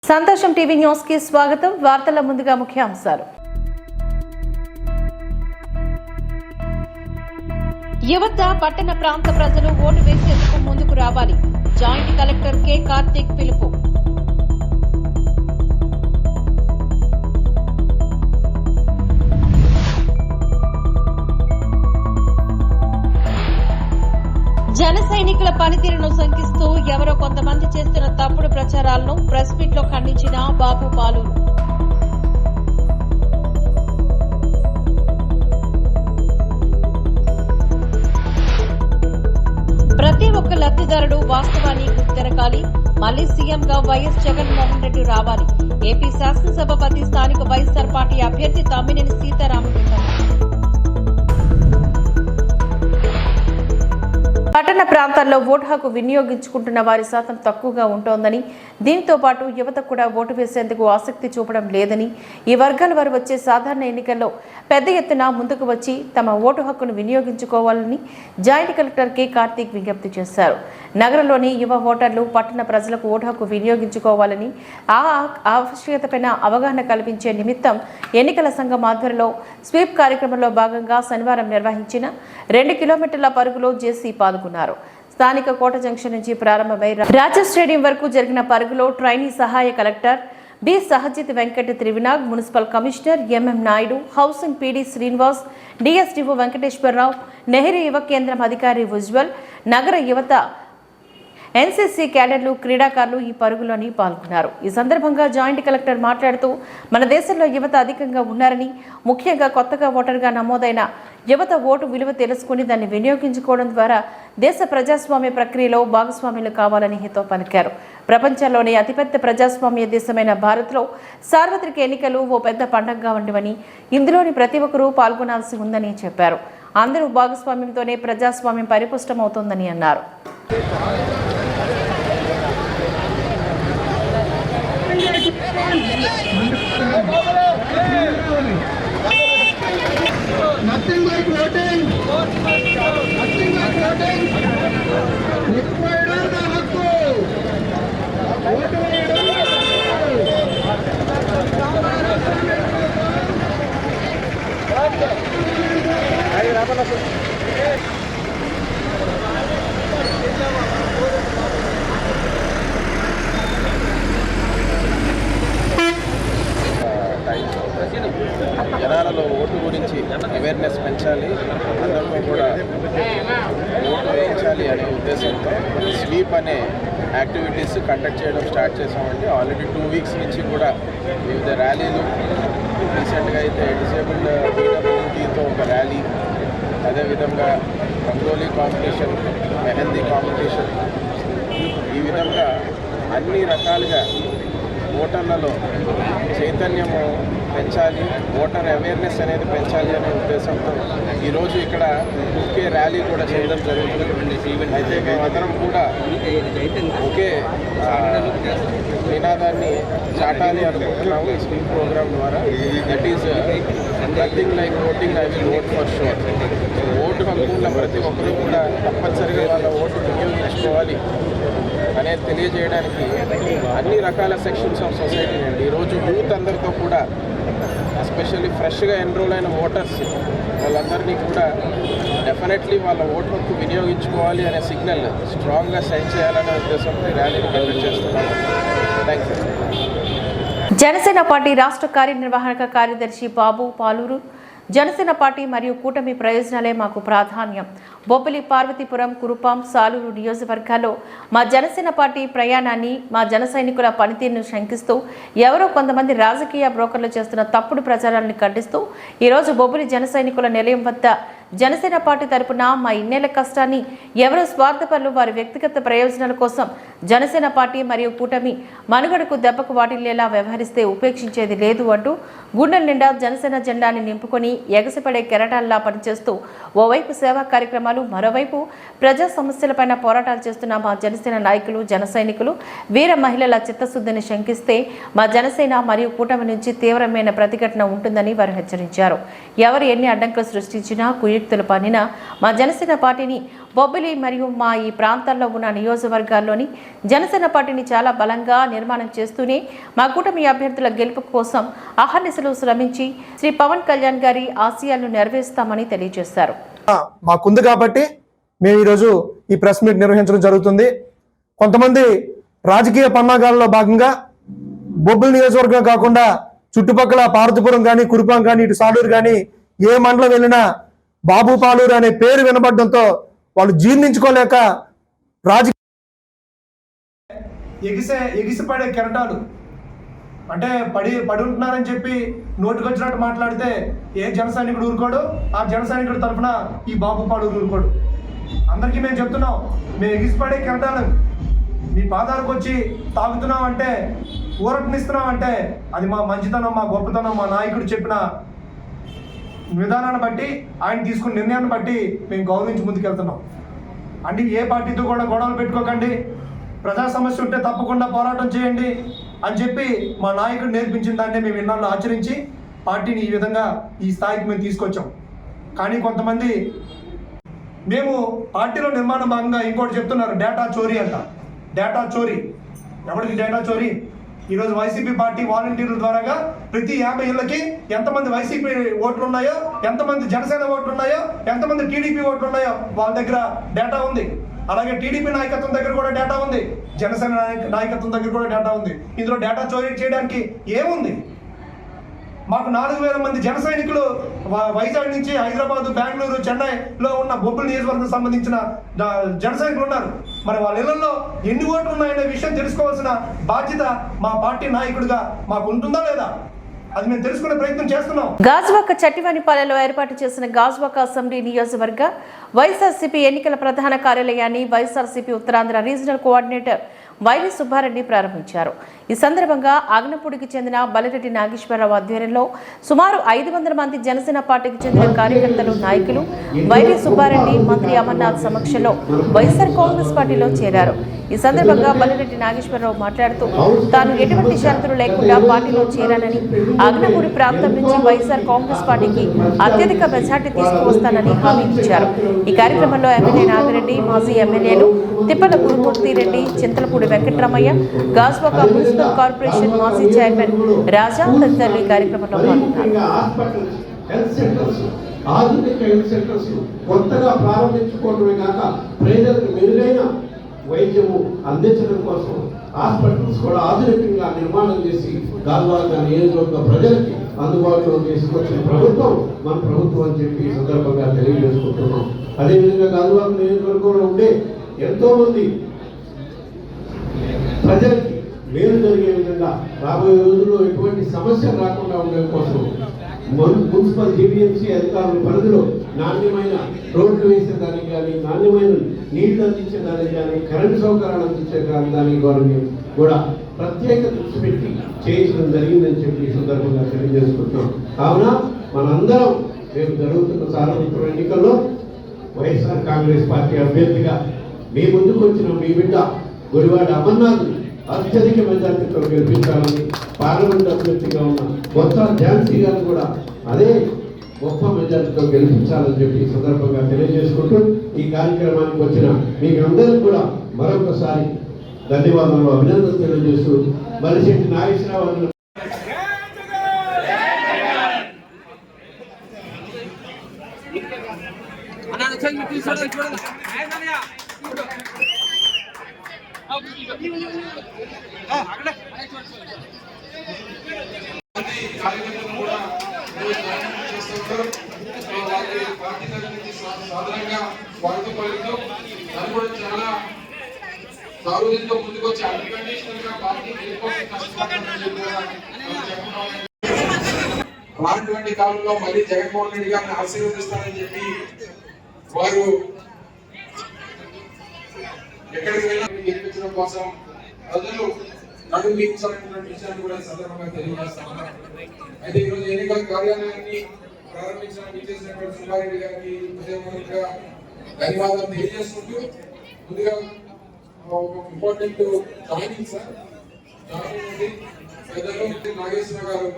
సంతోషం TV news కి స్వాగతం. వార్తల ముందుగా ముఖ్యాంశాలు. యువత పట్టణ ప్రాంత ప్రజలు ఓటు వేసేందుకు ముందుకు రావాలి. జాయింట్ కలెక్టర్ కె కార్తిక్ పిలుపు. జన సైనికుల పనితీరును శంకిస్తూ ఎవరో కొంతమంది చేస్తున్న తప్పుడు ప్రచారాలను ప్రెస్ మీట్ లో ఖండించిన బాబు పాలూరు. ప్రతి ఒక్క లబ్దిదారుడు వాస్తవాన్ని గుర్తెరగాలి. మళ్లీ సీఎంగా వైఎస్ జగన్మోహన్ రెడ్డి రావాలి. ఏపీ శాసనసభాపతి స్థానిక వైఎస్సార్ పార్టీ అభ్యర్థి తమ్మినేని సీతారామకృష్ణ. పట్టణ ప్రాంతాల్లో ఓటు హక్కు వినియోగించుకుంటున్న వారి శాతం తక్కువగా ఉంటోందని, దీంతో పాటు యువత కూడా ఓటు వేసేందుకు ఆసక్తి చూపడం లేదని, ఈ వర్గాల వారు వచ్చే సాధారణ ఎన్నికల్లో పెద్ద ఎత్తున ముందుకు వచ్చి తమ ఓటు హక్కును వినియోగించుకోవాలని జాయింట్ కలెక్టర్ కె కార్తిక్ విజ్ఞప్తి చేశారు. నగరంలోని యువ ఓటర్లు పట్టణ ప్రజలకు ఓటు హక్కు వినియోగించుకోవాలని, ఆ ఆవశ్యకతపైన అవగాహన కల్పించే నిమిత్తం ఎన్నికల సంఘం ఆధ్వర్యంలో స్వీప్ కార్యక్రమంలో భాగంగా శనివారం నిర్వహించిన 2 కిలోమీటర్ల పరుగులో జేసీ పాల్గొన్నారు. స్థానిక కోట జంక్షన్ నుంచి ప్రారంభమై రాజా స్టేడియం వరకు జరిగిన పరుగులో ట్రైనీ సహాయ collector B Sahajit Venkata Trivinag, municipal commissioner MM Naidu, housing PD Srinivas, DSDO Venkateswararao, Nehru యువ కేంద్రం అధికారి ఉజ్వల్, నగర యువత, ఎన్సీసీ క్యాడర్లు, క్రీడాకారులు ఈ పరుగులోని పాల్గొన్నారు. ఈ సందర్భంగా జాయింట్ కలెక్టర్ మాట్లాడుతూ, మన దేశంలో యువత అధికంగా ఉన్నారని, ముఖ్యంగా కొత్తగా ఓటర్గా నమోదైన యువత ఓటు విలువ తెలుసుకుని దాన్ని వినియోగించుకోవడం ద్వారా దేశ ప్రజాస్వామ్య ప్రక్రియలో భాగస్వామ్యులు కావాలని హితో పలికారు. ప్రపంచంలోనే అతిపెద్ద ప్రజాస్వామ్య దేశమైన భారత్లో సార్వత్రిక ఎన్నికలు ఓ పెద్ద పండగగా ఉండవని, ఇందులోని ప్రతి ఒక్కరూ పాల్గొనాల్సి ఉందని చెప్పారు. అందరూ భాగస్వామ్యంతోనే ప్రజాస్వామ్యం పరిపుష్టమవుతోందని అన్నారు. Nothing like voting. Nothing like voting. Required the hakku. Vote జనాలలో ఓటు గురించి అవేర్నెస్ పెంచాలి, అందరితో కూడా ఓటు వేయించాలి అనే ఉద్దేశంతో స్వీప్ అనే యాక్టివిటీస్ కండక్ట్ చేయడం స్టార్ట్ చేసామండి. ఆల్రెడీ 2 వీక్స్ నుంచి కూడా వివిధ ర్యాలీలు, రీసెంట్గా అయితే డిసేబుల్డ్ పీడబ్ల్యూడీతో ఒక ర్యాలీ, అదేవిధంగా రంగోలీ కాంపిటీషన్, మెహందీ కాంపిటీషన్, ఈ విధంగా అన్ని రకాలుగా ఓటర్లలో చైతన్యము పెంచాలి, ఓటర్ అవేర్నెస్ అనేది పెంచాలి అనే ఉద్దేశంతో ఈరోజు ఇక్కడ ఒకే ర్యాలీ కూడా చేయడం జరుగుతుంది. అయితే మేమందరం కూడా ఒకే నినాదాన్ని చాటాలి అనుకుంటున్నాము ఈ స్వీప్ ప్రోగ్రామ్ ద్వారా. That is nothing like voting, I will vote for sure. Vote హక్కు ఉన్న ప్రతి ఒక్కరూ కూడా తప్పనిసరిగా వాళ్ళ ఓటు వినియోగించుకోవాలి అనేది తెలియజేయడానికి అన్ని రకాల సెక్షన్స్ ఆఫ్ సొసైటీ అండి. ఈరోజు యూత్ అందరితో కూడా, ఎస్పెషల్లీ ఫ్రెష్గా ఎన్రోల్ అయిన ఓటర్స్ వాళ్ళందరినీ కూడా డెఫినెట్లీ వాళ్ళ ఓటు హక్కు వినియోగించుకోవాలి అనే సిగ్నల్ స్ట్రాంగ్గా సెండ్ చేయాలనే ఉద్దేశంతో ర్యాలీని కండక్ట్ చేస్తున్నాము. Thank you. జనసేన పార్టీ రాష్ట్ర కార్యనిర్వాహక కార్యదర్శి బాబు పాలూరు. జనసేన పార్టీ మరియు కూటమి ప్రయోజనాలే మాకు ప్రాధాన్యం. బొబ్బిలి, పార్వతీపురం, కురుపాం, సాలూరు నియోజకవర్గాల్లో మా జనసేన పార్టీ ప్రయాణాన్ని, మా జన సైనికుల పనితీరును శంకిస్తూ ఎవరో కొంతమంది రాజకీయ బ్రోకర్లు చేస్తున్న తప్పుడు ప్రచారాలను ఖండిస్తూ ఈరోజు బొబ్బిలి జన సైనికుల నిలయం వద్ద జనసేన పార్టీ తరపున మా ఇన్నేళ్ల కష్టాన్ని ఎవరో స్వార్థపరులు వారి వ్యక్తిగత ప్రయోజనాల కోసం జనసేన పార్టీ మరియు కూటమి మనుగడకు దెబ్బకు వాటిల్లేలా వ్యవహరిస్తే ఉపేక్షించేది లేదు అంటూ గుండెల నిండా జనసేన జెండాని నింపుకొని ఎగసిపడే కెరటాల్లా పనిచేస్తూ ఓవైపు సేవా కార్యక్రమాలు కార్యక్రమాలు, మరోవైపు ప్రజా సమస్యలపైన పోరాటాలు చేస్తున్న మా జనసేన నాయకులు, జన సైనికులు, వీర మహిళల చిత్తశుద్ధిని శంకిస్తే మా జనసేన మరియు కూటమి నుంచి తీవ్రమైన ప్రతిఘటన ఉంటుందని వారు హెచ్చరించారు. ఎవరు ఎన్ని అడ్డంకులు సృష్టించినా, కుయుక్తులు పన్నినా మా జనసేన పార్టీని బొబ్బిలి మరియు మా ఈ ప్రాంతాల్లో ఉన్న నియోజకవర్గాల్లోని జనసేన పార్టీని చాలా బలంగా నిర్మాణం చేస్తూనే మా కూటమి అభ్యర్థుల గెలుపు కోసం అహర్నిశలు శ్రమించి శ్రీ పవన్ కళ్యాణ్ గారి ఆశయాలను నెరవేరుస్తామని తెలియజేశారు. మాకుంది కాబట్టి మేము ఈరోజు ఈ ప్రెస్ మీట్ నిర్వహించడం జరుగుతుంది. కొంతమంది రాజకీయ పన్నాగాల్లో భాగంగా బొబ్బిలి నియోజకవర్గం కాకుండా చుట్టుపక్కల పార్వతీపురం కానీ, కురుపాం కానీ, ఇటు సాలూరు కానీ ఏ మండలం వెళ్ళినా బాబు పాలూరు అనే పేరు వినబడడంతో వాళ్ళు జీర్ణించుకోలేక ఎగిసిపడే కెరటాలు అంటే పడి ఉంటున్నారని చెప్పి నోటుకొచ్చినట్టు మాట్లాడితే ఏ జన సైనికుడు ఊరుకోడు. ఆ జన సైనికుడు తరఫున ఈ బాబు పాలూరు ఊరుకోడు. అందరికీ మేము చెప్తున్నాం, మేము ఎగిసిపడే కెరటాలు మీ పాదాలకు వచ్చి తాగుతున్నాం అంటే, ఊరటనిస్తున్నాం అంటే అది మా మంచితనం, మా గొప్పతనం, మా నాయకుడు చెప్పిన విధానాన్ని బట్టి, ఆయన తీసుకున్న నిర్ణయాన్ని బట్టి మేము గౌరవించి ముందుకెళ్తున్నాం. అంటే ఏ పార్టీతో కూడా గొడవలు పెట్టుకోకండి, ప్రజా సమస్య ఉంటే తప్పకుండా పోరాటం చేయండి అని చెప్పి మా నాయకుడు నేర్పించిన దాన్నే మేము ఇన్నాళ్ళు ఆచరించి పార్టీని ఈ విధంగా ఈ స్థాయికి మేము తీసుకొచ్చాం. కానీ కొంతమంది మేము పార్టీలో నిర్మాణ భాగంగా ఇంకోటి చెప్తున్నారు, డేటా చోరీ అంట. డేటా చోరీ ఎవరికి డేటా చోరీ? ఈరోజు వైసీపీ పార్టీ వాలంటీర్ల ద్వారాగా ప్రతి 50 ఇళ్ళకి ఎంతమంది వైసీపీ ఓట్లు ఉన్నాయో, ఎంతమంది జనసేన ఓట్లు ఉన్నాయో, ఎంతమంది టీడీపీ ఓట్లు ఉన్నాయో వాళ్ళ దగ్గర డేటా ఉంది. అలాగే టీడీపీ నాయకత్వం దగ్గర కూడా డేటా ఉంది, జనసేన నాయకత్వం దగ్గర కూడా డేటా ఉంది. ఇందులో డేటా చోరీ చేయడానికి ఏముంది? మాకు 4000 మంది జన సైనికులు వైజాగ్ నుంచి హైదరాబాద్, బెంగళూరు, చెన్నైలో ఉన్న బొబ్బిలి నియోజకవర్గం సంబంధించిన జన సైనికులు ఉన్నారు. మరి వాళ్ళ ఇళ్లలో ఎన్ని ఓట్లు ఉన్నాయనే విషయం తెలుసుకోవాల్సిన బాధ్యత మా పార్టీ నాయకుడిగా మాకు ఉంటుందా లేదా? అది మేము తెలుసుకునే ప్రయత్నం చేస్తున్నాం. గాజువాక చట్టివానిపాలెంలో ఏర్పాటు చేసిన గాజువాక అసెంబ్లీ నియోజకవర్గ వైఎస్ఆర్సీపీ ఎన్నికల ప్రధాన కార్యాలయాన్ని వైఎస్ఆర్సీపీ ఉత్తరాంధ్ర రీజనల్ కోఆర్డినేటర్ వైవి సుబ్బారెడ్డి ప్రారంభించారు. ఈ సందర్భంగా ఆగ్నపూడికి చెందిన బలిరెడ్డి నాగేశ్వరరావు ఆధ్వర్యంలో సుమారు 500 మంది జనసేన పార్టీకి చెందిన కార్యకర్తలు, నాయకులు వైవి సుబ్బారెడ్డి, మంత్రి అమర్నాథ్ సమక్షంలో వైఎస్ఆర్ కాంగ్రెస్ పార్టీలో చేరారు. ఈ సందర్భంగా బలిరెడ్డి నాగేశ్వరరావు మాట్లాడుతూ తాను ఎటువంటి షరతులు లేకుండా పార్టీలో చేరానని, ఆగ్నపూడి ప్రాంతం నుంచి వైఎస్ఆర్ కాంగ్రెస్ పార్టీకి అత్యధిక మెజార్టీ తీసుకువస్తానని హామీ ఇచ్చారు. ఈ కార్యక్రమంలో ఎమ్మెల్యే నాగిరెడ్డి, మాజీ ఎమ్మెల్యేలు తిప్పల గురుమూర్తిరెడ్డి, చింతలపూడి వెంకటరామయ్య, గాజువాక మున్సిపల్ కార్పొరేషన్ మాజీ చైర్మన్ రాజా తదితరులు ఈ కార్యక్రమంలో పాల్గొన్నారు. ఆధునిక హెల్త్ సెంటర్స్ కొత్తగా ప్రారంభించుకోవడమే కాక ప్రజలకు మెరుగైన వైద్యము అందించడం కోసం హాస్పిటల్స్ కూడా ఆధునికంగా నిర్మాణం చేసి గాజువాక నియోజకవర్గ ప్రజలకి అందుబాటులో తీసుకొచ్చిన ప్రభుత్వం మన ప్రభుత్వం అని చెప్పి ఈ సందర్భంగా తెలియజేసుకుంటున్నాం. అదేవిధంగా గాజువాక నియోజకవర్గంలో ఉండే ఎంతో మంది ప్రజలకి మేలు జరిగే విధంగా రాబోయే రోజుల్లో ఎటువంటి సమస్యలు రాకుండా ఉండడం కోసం మున్సిపల్ జీవీఎంసీ అధికారుల పరిధిలో నాణ్యమైన రోడ్లు వేసేదానికి కానీ, నాణ్యమైన నీళ్లు అందించేదానికి కానీ, కరెంటు సౌకర్యాలు అందించేదానికి కూడా ప్రత్యేక దృష్టి పెట్టి చేయించడం జరిగిందని చెప్పి ఈ సందర్భంగా తెలియజేసుకుంటున్నాం. కావున మనందరం రేపు జరుగుతున్న సార్వత్రిక ఎన్నికల్లో వైఎస్ఆర్ కాంగ్రెస్ పార్టీ అభ్యర్థిగా మీ ముందుకు వచ్చిన మీ బిడ్డ గుడివాడ అమర్నాథ్ అత్యధిక మెజార్టీతో గెలిపించాలని, పార్లమెంట్ అభ్యర్థిగా ఉన్న కొత్త ఝాన్సీ గారు కూడా అదే గొప్ప మెజార్టీతో గెలిపించాలని చెప్పి ఈ సందర్భంగా తెలియజేసుకుంటూ ఈ కార్యక్రమానికి వచ్చిన మీకు అందరికీ కూడా మరొకసారి ధన్యవాదాలు, అభినందనలు తెలియజేస్తూ బలిశెట్టి నాగేశ్వరరావు సార్వజనిక ముందుకు వచ్చి అన్కండిషనల్ గా పార్టీ అలాంటి కాలంలో మళ్ళీ జగన్మోహన్ రెడ్డి గారిని ఆశీర్వదిస్తారని చెప్పి వారు ఎక్కడికి వెళ్ళి గెలిపించడం కోసం ప్రజలు నడుము బిగించాలనేటువంటి విషయాన్ని కూడా సందర్భంగా తెలియజేస్తాను. అయితే ఈరోజు ఎన్నికల కార్యాలయాన్ని ప్రారంభించడానికి చేసినటువంటి సుబ్బారెడ్డి గారికి ధన్యవాదాలు తెలియజేసుకుంటూ ముందుగా ఒక ఇంపార్టెంట్ జాయినింగ్ సార్ జాయినింగ్ పెద్దలు నాగేశ్వర గారు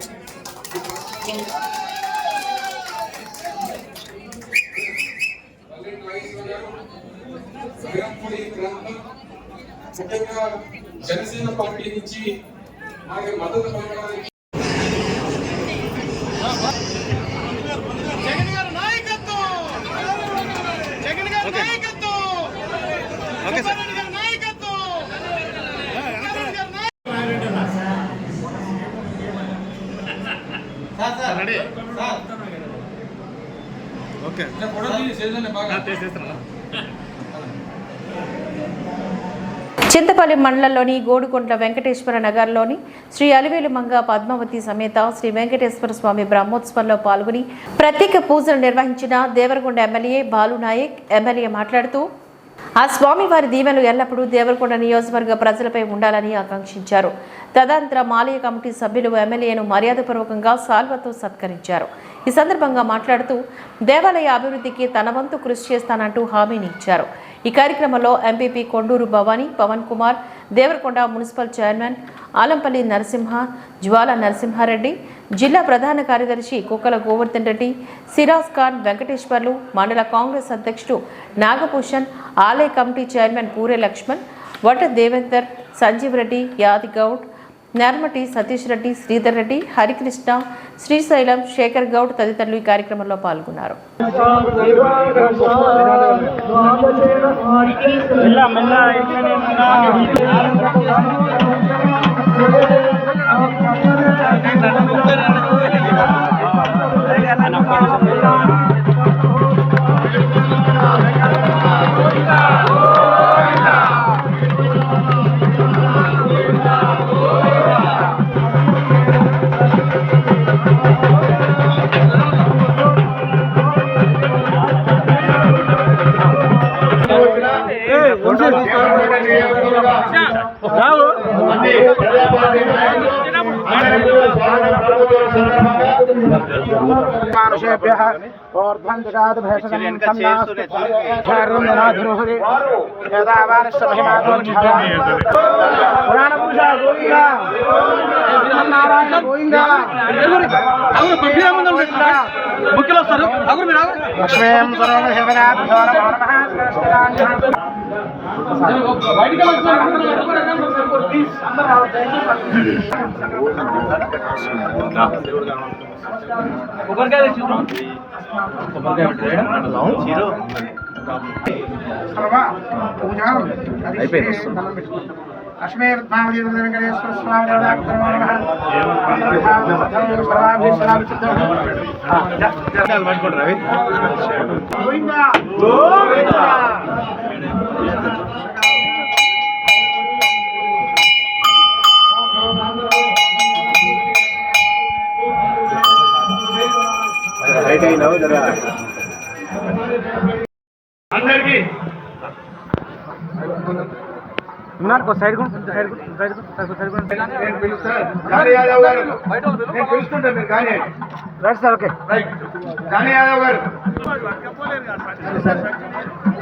నాగేశ్వర గారు నగరంపూడి ప్రాంతం ముఖ్యంగా జనసేన పార్టీ నుంచి మాకు మద్దతు పలకడానికి చింతపల్లి మండలంలోని గోడుకొంట్ల వెంకటేశ్వర నగర్లోని శ్రీ అలివేలు మంగ పద్మావతి సమేత శ్రీ వెంకటేశ్వర స్వామి బ్రహ్మోత్సవంలో పాల్గొని ప్రత్యేక పూజలు నిర్వహించిన దేవరకొండ ఎమ్మెల్యే బాలు నాయక్ ఎమ్మెల్యే మాట్లాడుతూ ఆ స్వామి వారి దీవెనలు ఎల్లప్పుడూ దేవరకొండ నియోజకవర్గ ప్రజలపై ఉండాలని ఆకాంక్షించారు. తదనంతరం ఆలయ కమిటీ సభ్యులు ఎమ్మెల్యేను మర్యాదపూర్వకంగా సాల్వతో సత్కరించారు. ఈ సందర్భంగా మాట్లాడుతూ దేవాలయ అభివృద్ధికి తన వంతు కృషి చేస్తానంటూ హామీని ఇచ్చారు. ఈ కార్యక్రమంలో MPP Konduru Bhavani, Pavan Kumar, Devarakonda municipal chairman Alampalli Narasimha, Jwala Narasimhareddy, జిల్లా ప్రధాన కార్యదర్శి కుక్కల గోవర్ధన్ రెడ్డి, సిరాజ్ ఖాన్, వెంకటేశ్వర్లు, మండల కాంగ్రెస్ అధ్యక్షుడు నాగభూషణ్, ఆలయ కమిటీ చైర్మన్ పూరే లక్ష్మణ్, వట దేవేందర్, సంజీవ్ రెడ్డి, యాదిగౌడ్, నర్మటి సతీష్ రెడ్డి, శ్రీధర్ రెడ్డి, హరికృష్ణ, శ్రీశైలం, శేఖర్ గౌడ్ తదితరులు ఈ కార్యక్రమంలో పాల్గొన్నారు. అందరికీ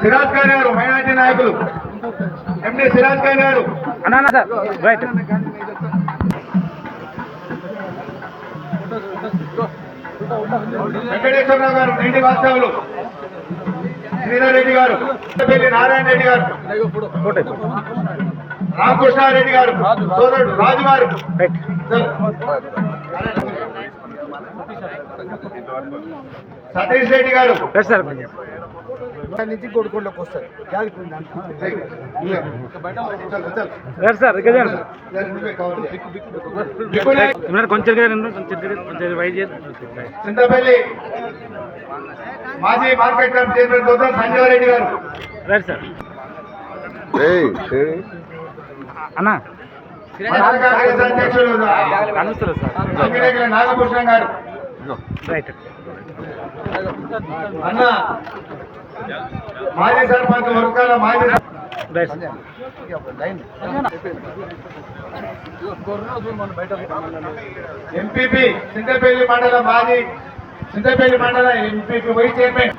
సిరాజ్ ఖాన్ గారు మైనార్టీ నాయకులు ఎండి సిరాజ్ ఖాన్ గారు వెంకటేశ్వరరావు గారు నీటి వాస్తవులు శ్రీధర్ రెడ్డి గారు, నారాయణ రెడ్డి గారు, రామకృష్ణారెడ్డి గారు, సోదరుడు రాజు గారు, సతీష్ రెడ్డి గారు నుంచి కొడుకోండికి వస్తారు. చింతపల్లి మాజీ market committee chairman Gautam Sanjeev Reddy గారు, అధ్యక్షులు నాగభూషణ్ గారు, అన్న మాజీ సర్పంచ్ వర్గాల మాజీ ఎంపీపీ చింతపల్లి మండల మాజీ చింతపల్లి మండల ఎంపీపీ వైస్ చైర్మన్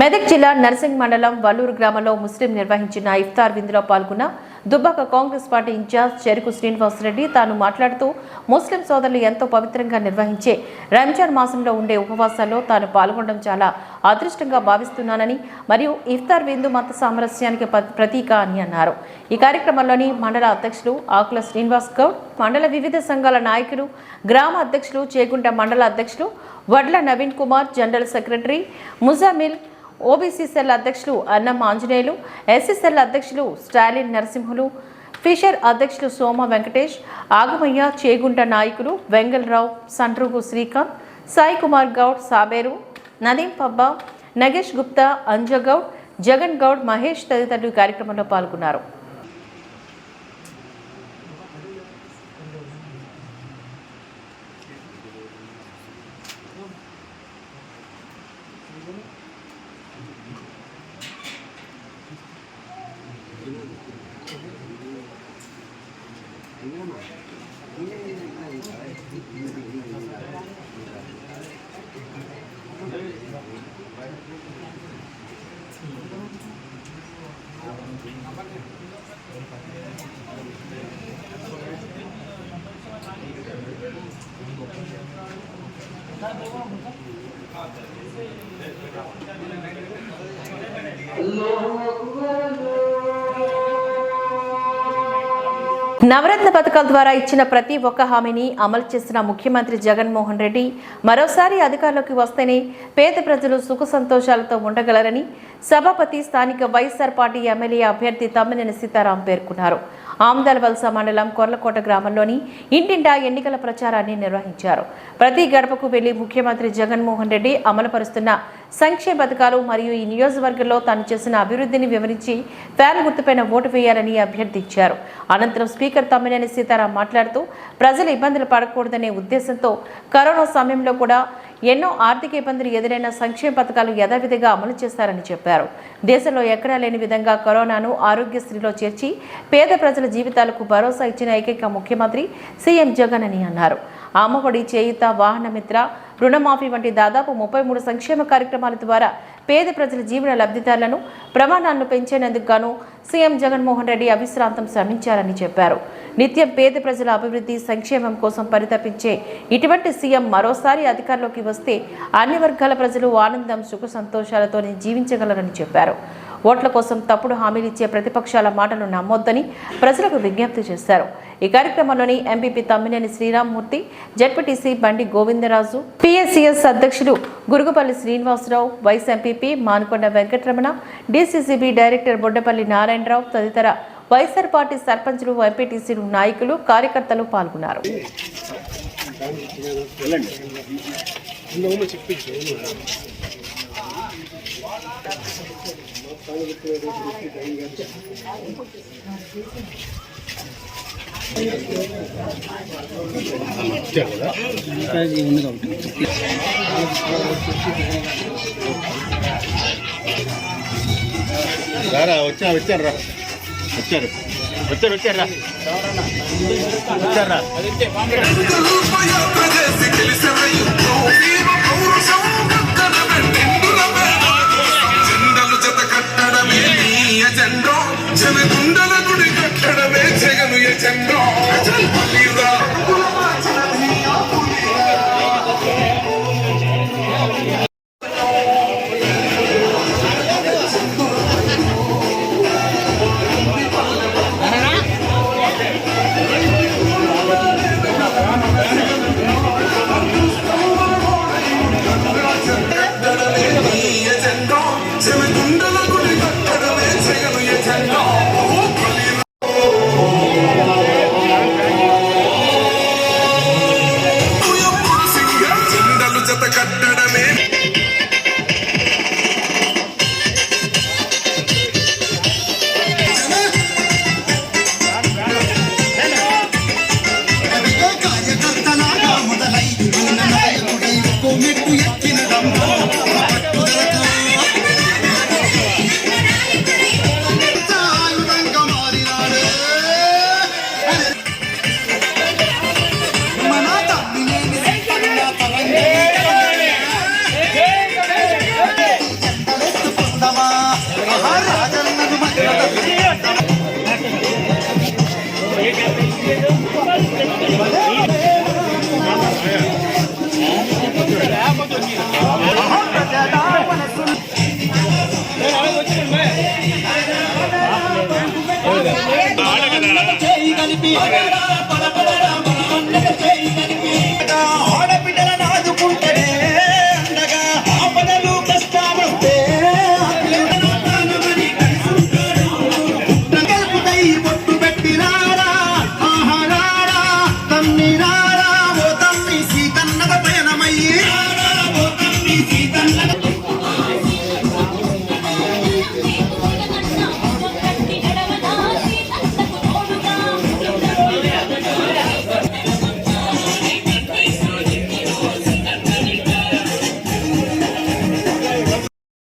మెదక్ జిల్లా నర్సింగ్ మండలం వల్లూరు గ్రామంలో ముస్లిం నిర్వహించిన ఇఫ్తార్ విందులో పాల్గొన్న దుబ్బాక కాంగ్రెస్ పార్టీ ఇన్ఛార్జ్ చెరుకు శ్రీనివాసరెడ్డి తాను మాట్లాడుతూ ముస్లిం సోదరులు ఎంతో పవిత్రంగా నిర్వహించే రంజాన్ మాసంలో ఉండే ఉపవాసాల్లో తాను పాల్గొనడం చాలా అదృష్టంగా భావిస్తున్నానని మరియు ఇఫ్తార్ విందు మత సామరస్యానికి ప్రతీక అని అన్నారు. ఈ కార్యక్రమంలోని మండల అధ్యక్షులు ఆకుల శ్రీనివాస్ గౌడ్, మండల వివిధ సంఘాల నాయకులు, గ్రామ అధ్యక్షులు, చేగుంట మండల అధ్యక్షులు వడ్ల Naveen Kumar, general secretary Muzammil, OBC cell అధ్యక్షులు అన్నం ఆంజనేయులు, ఎస్సీ సెల్ అధ్యక్షులు స్టాలిన్ నరసింహులు, ఫిషర్ అధ్యక్షులు సోమ వెంకటేష్, ఆగమయ్య, చేగుంట నాయకులు వెంగళరావు, సండ్రుగు శ్రీకాంత్, సాయి కుమార్ గౌడ్, సాబేరు, నదీం పబ్బా, నగేష్ గుప్తా, అంజగౌడ్, జగన్ గౌడ్, మహేష్ తదితరులు కార్యక్రమంలో పాల్గొన్నారు. నవరత్న పథకాల ద్వారా ఇచ్చిన ప్రతి ఒక్క హామీని అమలు చేసిన ముఖ్యమంత్రి జగన్మోహన్ రెడ్డి మరోసారి అధికారంలోకి వస్తేనే పేద ప్రజలు సుఖ సంతోషాలతో ఉండగలరని సభాపతి స్థానిక వైఎస్ఆర్ పార్టీ ఎమ్మెల్యే అభ్యర్థి తమ్మినేని సీతారాం పేర్కొన్నారు. ఆమ్దాలవలస మండలం కొర్లకోట గ్రామంలోని ఇంటింటా ఎన్నికల ప్రచారాన్ని నిర్వహించారు. ప్రతి గడపకు వెళ్లి ముఖ్యమంత్రి జగన్మోహన్ రెడ్డి అమలుపరుస్తున్న సంక్షేమ పథకాలు మరియు ఈ నియోజకవర్గంలో తాను చేసిన అభివృద్ధిని వివరించి ఫ్యాన్ గుర్తుపైన ఓటు వేయాలని అభ్యర్థించారు. అనంతరం స్పీకర్ తమ్మినేని సీతారాం మాట్లాడుతూ ప్రజలు ఇబ్బందులు పడకూడదనే ఉద్దేశంతో కరోనా సమయంలో కూడా ఎన్నో ఆర్థిక ఇబ్బందులు ఎదురైన సంక్షేమ పథకాలు యథావిధిగా అమలు చేస్తారని చెప్పారు. దేశంలో ఎక్కడా లేని విధంగా కరోనాను ఆరోగ్యశ్రీలో చేర్చి పేద ప్రజల జీవితాలకు భరోసా ఇచ్చిన ఏకైక ముఖ్యమంత్రి సీఎం జగన్ అని అన్నారు. అమ్మఒడి, చేయూత, వాహన మిత్ర, రుణమాఫీ వంటి దాదాపు 33 సంక్షేమ కార్యక్రమాల ద్వారా పేద ప్రజల జీవన లబ్ధిదారులను ప్రమాణాలను పెంచేందుకు గాను సీఎం జగన్మోహన్ రెడ్డి అవిశ్రాంతం శ్రమించారని చెప్పారు. నిత్యం పేద ప్రజల అభివృద్ధి, సంక్షేమం కోసం పరితపించే ఇటువంటి సీఎం మరోసారి అధికారంలోకి వస్తే అన్ని వర్గాల ప్రజలు ఆనందం, సుఖ సంతోషాలతో జీవించగలరని చెప్పారు. ఓట్ల కోసం తప్పుడు హామీలు ఇచ్చే ప్రతిపక్షాల మాటలు నమ్మొద్దని ప్రజలకు విజ్ఞప్తి చేశారు. ఈ కార్యక్రమంలోని MPP Tammineni Sriramamurthy, ZPTC Bandi Govindaraju, PSCS అధ్యక్షులు Gurugupalli Srinivasarao, vice MPP Manukonda Venkataramana, DCCB director Boddapalli Narayanarao తదితర వైఎస్ఆర్ పార్టీ సర్పంచులు, ఎంపీటీసీలు, నాయకులు, కార్యకర్తలు పాల్గొన్నారు. వచ్చారా జనగుండల గుడి కట్టడమే జగను ఎజెండో ఆడపిల్లలను ఆదుకుంటేనే అందగా ఆపదలు కష్టాలొస్తే కలుపుతై బొట్టు పెట్టి రారా ఆహారారా తమ్మి రారా ఓ తమ్మి సీతన్నగ పయనమయ్యి ఓ తమ్మి సీతన్నగ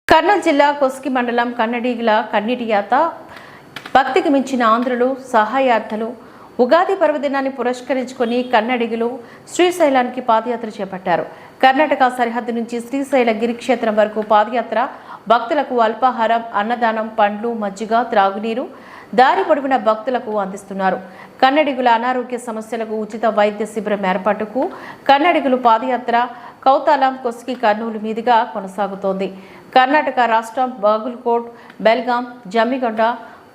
కర్నూలు జిల్లా కొస్కి మండలం కన్నడిగల కన్నీటి యాత భక్తికి మించిన ఆంధ్రులు సహాయార్థులు ఉగాది పర్వదినాన్ని పురస్కరించుకొని కన్నడిగులు శ్రీశైలానికి పాదయాత్ర చేపట్టారు. కర్ణాటక సరిహద్దు నుంచి శ్రీశైల గిరిక్షేత్రం వరకు పాదయాత్ర భక్తులకు అల్పాహారం, అన్నదానం, పండ్లు, మజ్జిగ, త్రాగునీరు దారి పొడవున భక్తులకు అందిస్తున్నారు. కన్నడిగుల అనారోగ్య సమస్యలకు ఉచిత వైద్య శిబిరం ఏర్పాటుకు కన్నడిగులు పాదయాత్ర కౌతాలం, కొస్కి, కర్నూలు మీదుగా కొనసాగుతోంది. కర్ణాటక రాష్ట్రం బాగుల్కోట్, బెల్గాం, జమ్మిగొండ,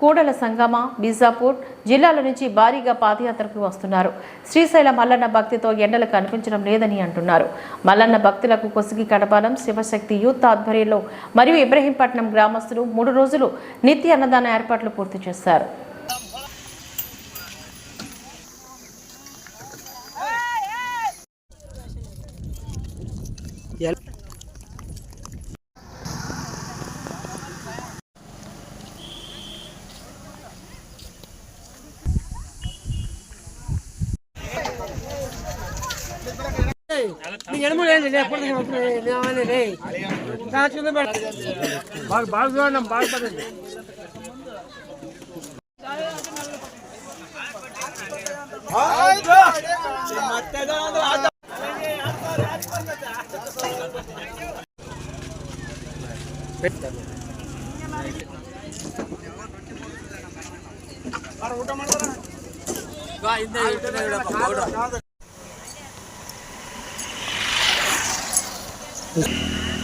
కూడల సంగమ, బీజాపూర్ జిల్లాల నుంచి భారీగా పాదయాత్రకు వస్తున్నారు. శ్రీశైల మల్లన్న భక్తితో ఎండలు కనిపించడం లేదని అంటున్నారు. మల్లన్న భక్తులకు కొసిగి కడపాలం శివశక్తి యూత్ ఆధ్వర్యంలో మరియు ఇబ్రహీంపట్నం గ్రామస్తులు 3 రోజులు నిత్య అన్నదాన ఏర్పాట్లు పూర్తి చేశారు.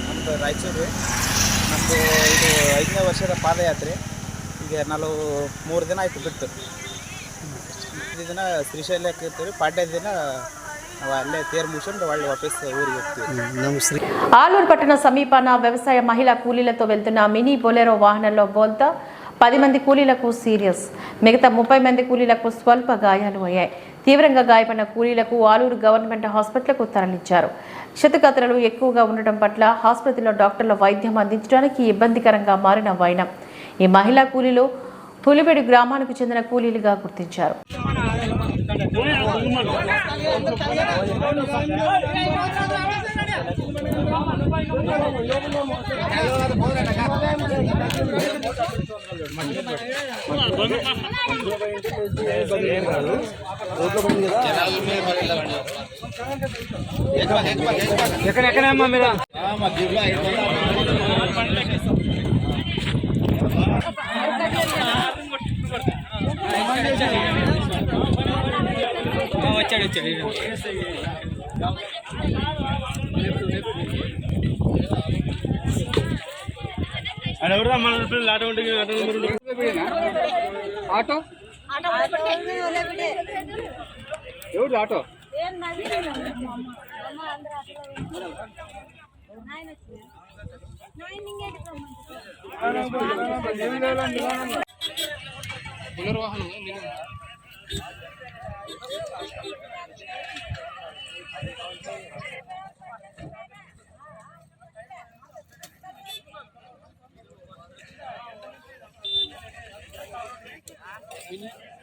ನಮ್ಮದು ರಾಯಚೂರು. ನಮ್ಮದು ಇದು 5ನೇ ವರ್ಷದ ಪಾದಯಾತ್ರೆ. ಈಗ ನಾವು 3 ದಿನ ಆಯಿತು ಬಿಟ್ಟು. ಈ ದಿನ ಶ್ರೀಶೈಲಕ್ಕೆ ಇರ್ತೀವಿ. ಪಾಡ್ಯ ದಿನ ನಾವು ಅಲ್ಲೇ ತೇರು ಮುಗಿಸ್ಕೊಂಡು ಒಳ್ಳೆ ವಾಪಸ್ ಊರಿಗೆ ಹೋಗ್ತೀವಿ. ఆలూరు పట్టణ సమీపాన వ్యవసాయ మహిళా కూలీలతో వెళ్తున్న మినీ బొలెరో వాహనంలో బోల్తా 10 మంది కూలీలకు సీరియస్, మిగతా 30 మంది కూలీలకు స్వల్ప గాయాలు అయ్యాయి. తీవ్రంగా గాయపడిన కూలీలకు ఆలూరు గవర్నమెంట్ హాస్పిటల్కు తరలించారు. క్షతగాత్రలు ఎక్కువగా ఉండటం పట్ల ఆసుపత్రిలో డాక్టర్ల వైద్యం అందించడానికి ఇబ్బందికరంగా మారిన వైనం ఈ మహిళా కూలీలు పులిబెడి గ్రామానికి చెందిన కూలీలుగా గుర్తించారు. ఎక్కడెక్కడమ్మా మీరు వచ్చాడు ఆటో ఎవరు ఆటో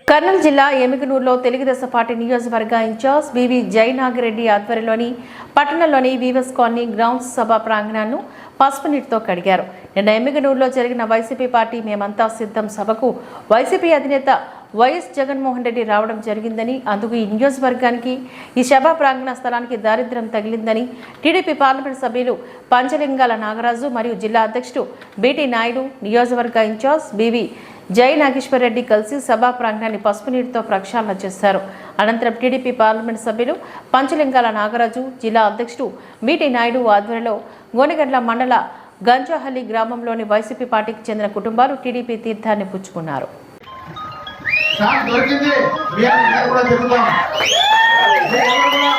కర్నూలు జిల్లా ఎమిగనూరులో తెలుగుదేశం పార్టీ నియోజకవర్గ ఇన్ఛార్జ్ బివి జయనాగిరెడ్డి ఆధ్వర్యంలోని పట్టణంలోని వీవస్ కాలనీ గ్రౌండ్స్ సభ ప్రాంగణాన్ని పసుపు నీటితో కడిగారు. నిన్న ఎమిగనూరులో జరిగిన వైసీపీ పార్టీ మేమంతా సిద్ధం సభకు వైసీపీ అధినేత వైఎస్ జగన్మోహన్ రెడ్డి రావడం జరిగిందని, అందుకు ఈ నియోజకవర్గానికి ఈ సభా ప్రాంగణ స్థలానికి దారిద్ర్యం తగిలిందని టీడీపీ పార్లమెంట్ సభ్యులు పంచలింగాల నాగరాజు మరియు జిల్లా అధ్యక్షుడు బీటీ నాయుడు, నియోజకవర్గ ఇన్ఛార్జ్ బివి జై నాగేశ్వరరెడ్డి కలిసి సభా ప్రాంగణాన్ని పసుపు నీటితో ప్రక్షాళన చేశారు. అనంతరం టీడీపీ పార్లమెంట్ సభ్యులు పంచలింగాల నాగరాజు, జిల్లా అధ్యక్షుడు బీటీ నాయుడు ఆధ్వర్యంలో గోనెగండ్ల మండల గంజాహల్లి గ్రామంలోని వైసీపీ పార్టీకి చెందిన కుటుంబాలు టీడీపీ తీర్థాన్ని పుచ్చుకున్నారు. ఛాన్స్ దొరికింది మీ అందరూ కూడా తిరుగుతాం. మీరెవరు కూడా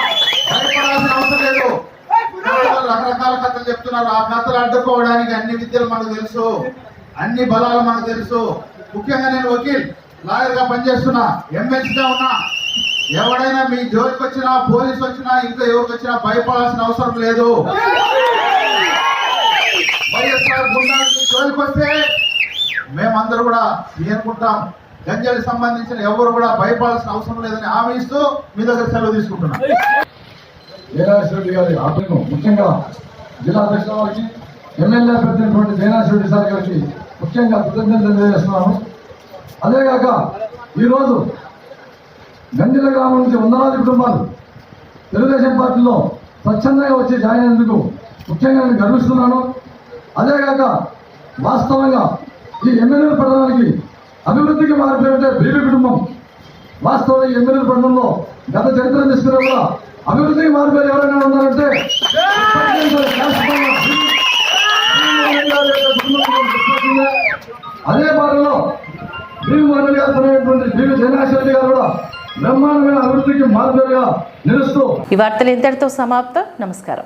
భయపడాల్సిన అవసరం లేదు. రకరకాల కథలు చెప్తున్నారు. ఆ కథలు అడ్డుకోవడానికి అన్ని విద్యలు మనకు తెలుసు, అన్ని బలాలు మనకు తెలుసు. ముఖ్యంగా నేను వకీల్ లాయర్ గా పనిచేస్తున్నా, ఎమ్మెల్సీగా ఉన్నా. ఎవడైనా మీ జోలికి వచ్చినా, పోలీసు వచ్చినా, ఇంకా ఎవరికి వచ్చినా భయపడాల్సిన అవసరం లేదు. వైఎస్ఆర్ గుండాలు మీ జోలికి వస్తే మేమందరూ కూడా అనుకుంటాం. గంజాయికి సంబంధించిన ఎవరు కూడా భయపడాల్సిన అవసరం లేదని హామీ ఇస్తూ మీ దగ్గర సెలవు తీసుకుంటున్నాం. జయనాథరెడ్డి గారి ఆటను ముఖ్యంగా జిల్లా అధ్యక్షుల వారికి, ఎమ్మెల్యే అభ్యర్థి జయనాథరెడ్డి సార్ గారికి ముఖ్యంగా కృతజ్ఞతలు తెలియజేస్తున్నాను. అదేగాక ఈరోజు గంజిల గ్రామం నుంచి వందలాది కుటుంబాలు తెలుగుదేశం పార్టీలో స్వచ్ఛందంగా వచ్చి జాయిన్ అయినందుకు ముఖ్యంగా నేను గర్విస్తున్నాను. అదేగాక వాస్తవంగా ఈ ఎమ్మెల్యేల పట్టణానికి అభివృద్ధికి మారిపోయింటే బీబీ కుటుంబం. వాస్తవంగా ఈ ఎమ్మెల్యేల పట్టణంలో గత చరిత్ర తీసుకునే కూడా అభివృద్ధికి మారిపోయి ఎవరైనా ఉన్నారంటే అదే పాటలో భీమవరం గారు బీవీ జయనాథరెడ్డి గారు కూడా బ్రహ్మాండమైన అభివృద్ధికి మార్పుగా నిలుస్తూ. ఈ వార్తలు ఇంతటితో సమాప్తం. నమస్కారం.